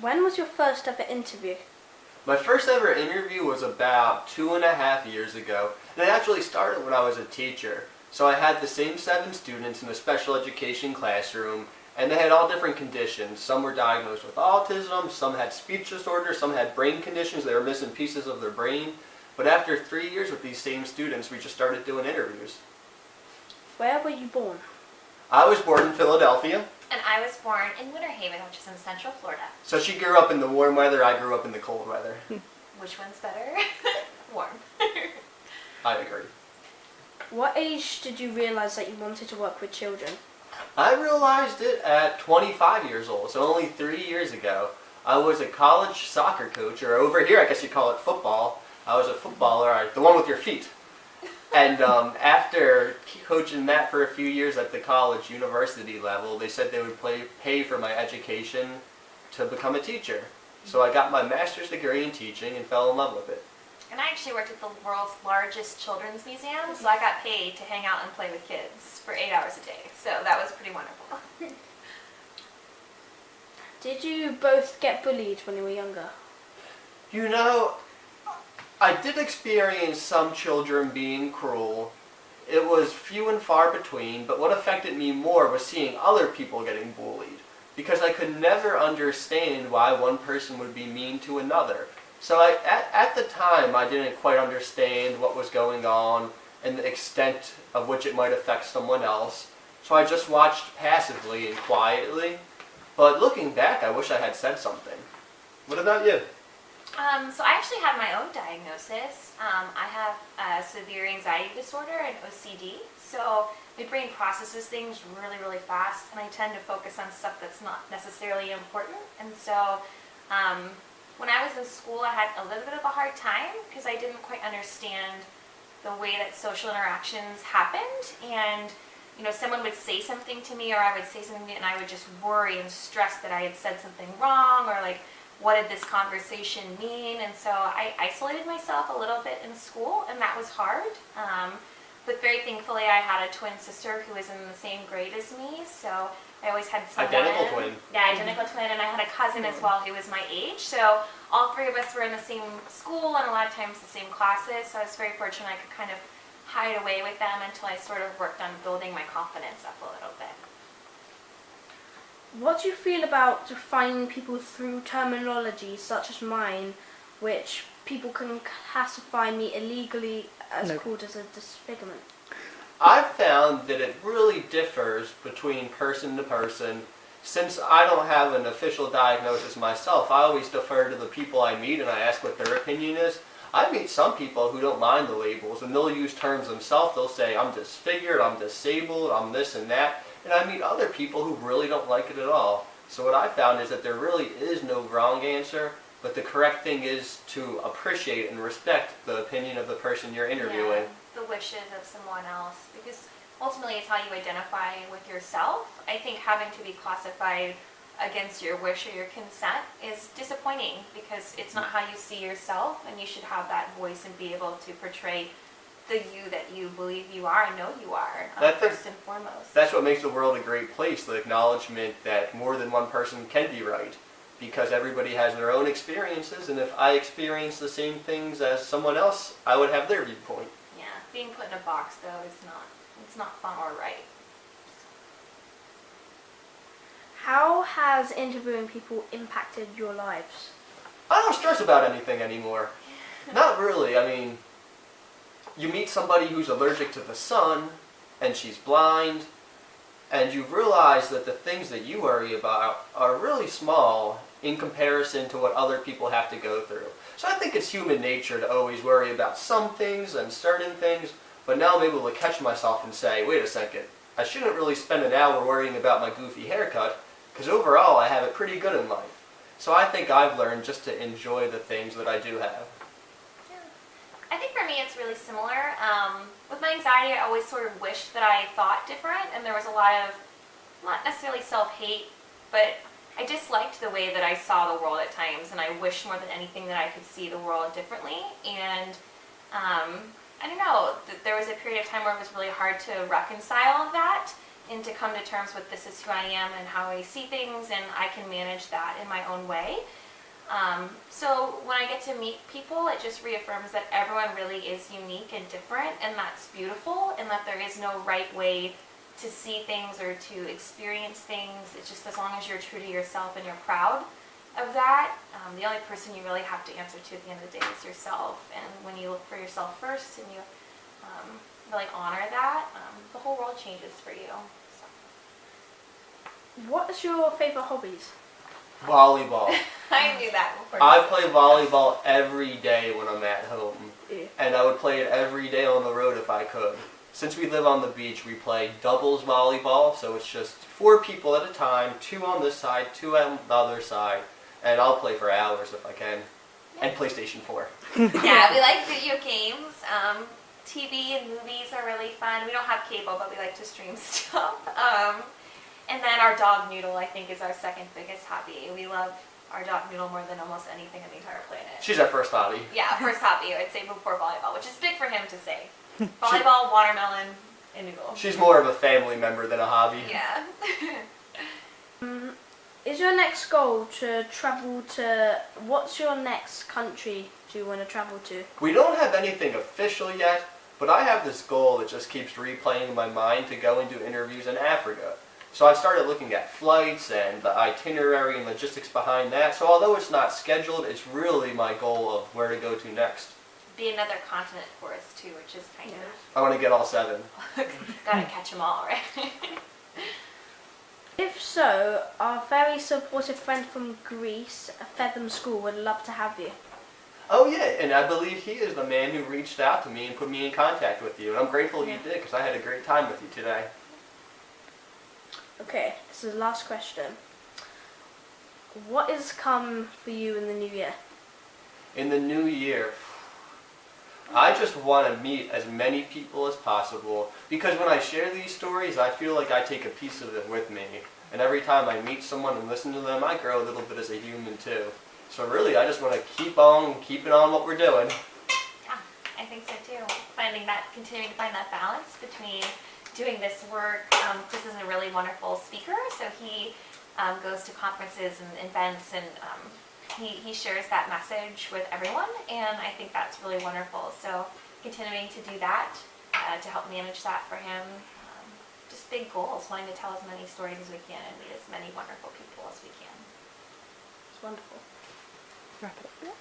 When was your first ever interview? My first ever interview was about 2.5 years ago, and it actually started when I was a teacher. So I had the same 7 students in a special education classroom, and they had all different conditions. Some were diagnosed with autism, some had speech disorder, some had brain conditions, they were missing pieces of their brain. But after 3 years with these same students, we just started doing interviews. Where were you born? I was born in Philadelphia. And I was born in Winter Haven, which is in Central Florida. So she grew up in the warm weather, I grew up in the cold weather. Which one's better? Warm. I agree. What age did you realize that you wanted to work with children? I realized it at 25 years old, so only 3 years ago. I was a college soccer coach, or over here I guess you call it football. I was a footballer, the one with your feet. And after coaching that for a few years at the college university level, they said they would pay for my education to become a teacher. So I got my master's degree in teaching and fell in love with it. And I actually worked at the world's largest children's museum, so I got paid to hang out and play with kids for 8 hours a day. So that was pretty wonderful. Did you both get bullied when you were younger? You know, I did experience some children being cruel. It was few and far between, but what affected me more was seeing other people getting bullied, because I could never understand why one person would be mean to another. So at the time, I didn't quite understand what was going on and the extent of which it might affect someone else. So I just watched passively and quietly. But looking back, I wish I had said something. What about you? So I actually have my own diagnosis. I have a severe anxiety disorder and OCD. So my brain processes things really, really fast, and I tend to focus on stuff that's not necessarily important. And so when I was in school, I had a little bit of a hard time because I didn't quite understand the way that social interactions happened. And someone would say something to me, or I would say something, and I would just worry and stress that I had said something wrong, or like, what did this conversation mean? And so I isolated myself a little bit in school, and that was hard. But very thankfully, I had a twin sister who was in the same grade as me, so I always had someone. Identical twin. Yeah, identical twin, and I had a cousin as well who was my age. So all 3 of us were in the same school, and a lot of times the same classes. So I was very fortunate I could kind of hide away with them until I sort of worked on building my confidence up a little bit. What do you feel about defining people through terminology such as mine, which people can classify me illegally as called as a disfigurement? I've found that it really differs between person to person. Since I don't have an official diagnosis myself, I always defer to the people I meet and I ask what their opinion is. I meet some people who don't mind the labels, and they'll use terms themselves. They'll say, I'm disfigured, I'm disabled, I'm this and that. And I meet other people who really don't like it at all. So what I found is that there really is no wrong answer, but the correct thing is to appreciate and respect the opinion of the person you're interviewing. Yeah, the wishes of someone else, because ultimately it's how you identify with yourself. I think having to be classified against your wish or your consent is disappointing, because it's not how you see yourself, and you should have that voice and be able to portray the you that you believe you are and know you are, first and foremost. That's what makes the world a great place, the acknowledgement that more than one person can be right, because everybody has their own experiences, and if I experience the same things as someone else, I would have their viewpoint. Yeah, being put in a box though it's not fun or right. How has interviewing people impacted your lives? I don't stress about anything anymore. Not really. I mean, you meet somebody who's allergic to the sun, and she's blind, and you realize that the things that you worry about are really small in comparison to what other people have to go through. So I think it's human nature to always worry about some things and certain things, but now I'm able to catch myself and say, wait a second, I shouldn't really spend an hour worrying about my goofy haircut, because overall I have it pretty good in life. So I think I've learned just to enjoy the things that I do have. I think for me it's really similar. With my anxiety, I always sort of wished that I thought different, and there was a lot of, not necessarily self-hate, but I disliked the way that I saw the world at times, and I wished more than anything that I could see the world differently. And I don't know, there was a period of time where it was really hard to reconcile that, and to come to terms with this is who I am and how I see things, and I can manage that in my own way. So when I get to meet people, it just reaffirms that everyone really is unique and different, and that's beautiful, and that there is no right way to see things or to experience things. It's just as long as you're true to yourself and you're proud of that, the only person you really have to answer to at the end of the day is yourself. And when you look for yourself first and you really honor that, the whole world changes for you. So. What is your favorite hobbies? Volleyball. I knew that before. I play volleyball every day when I'm at home. Yeah. And I would play it every day on the road if I could. Since we live on the beach, we play doubles volleyball, so it's just 4 people at a time, 2 on this side, 2 on the other side, and I'll play for hours if I can. And PlayStation 4. Yeah, we like video games. TV and movies are really fun. We don't have cable, but we like to stream stuff. And then our dog Noodle, I think, is our second biggest hobby. We love our dog Noodle more than almost anything on the entire planet. She's our first hobby. Yeah, first hobby, I'd say, before volleyball, which is big for him to say. Volleyball, watermelon, and Noodle. She's more of a family member than a hobby. Yeah. Is your next goal to travel to... What's your next country do you want to travel to? We don't have anything official yet, but I have this goal that just keeps replaying in my mind to go and do interviews in Africa. So I started looking at flights and the itinerary and logistics behind that. So although it's not scheduled, it's really my goal of where to go to next. Be another continent for us too, which is kind of... I want to get all 7. Gotta catch them all, right? If so, our very supportive friend from Greece, Fetham School, would love to have you. Oh yeah, and I believe he is the man who reached out to me and put me in contact with you. And I'm grateful he did, because I had a great time with you today. Okay, this is the last question. What is come for you in the new year? In the new year, I just want to meet as many people as possible, because when I share these stories, I feel like I take a piece of it with me. And every time I meet someone and listen to them, I grow a little bit as a human too. So really, I just want to keep on keeping on what we're doing. Yeah, I think so too. Continuing to find that balance between doing this work. Chris is a really wonderful speaker, so he goes to conferences and events, and he shares that message with everyone, and I think that's really wonderful. So continuing to do that to help manage that for him. Just big goals, wanting to tell as many stories as we can and meet as many wonderful people as we can. It's wonderful. Wrap it up. Yeah.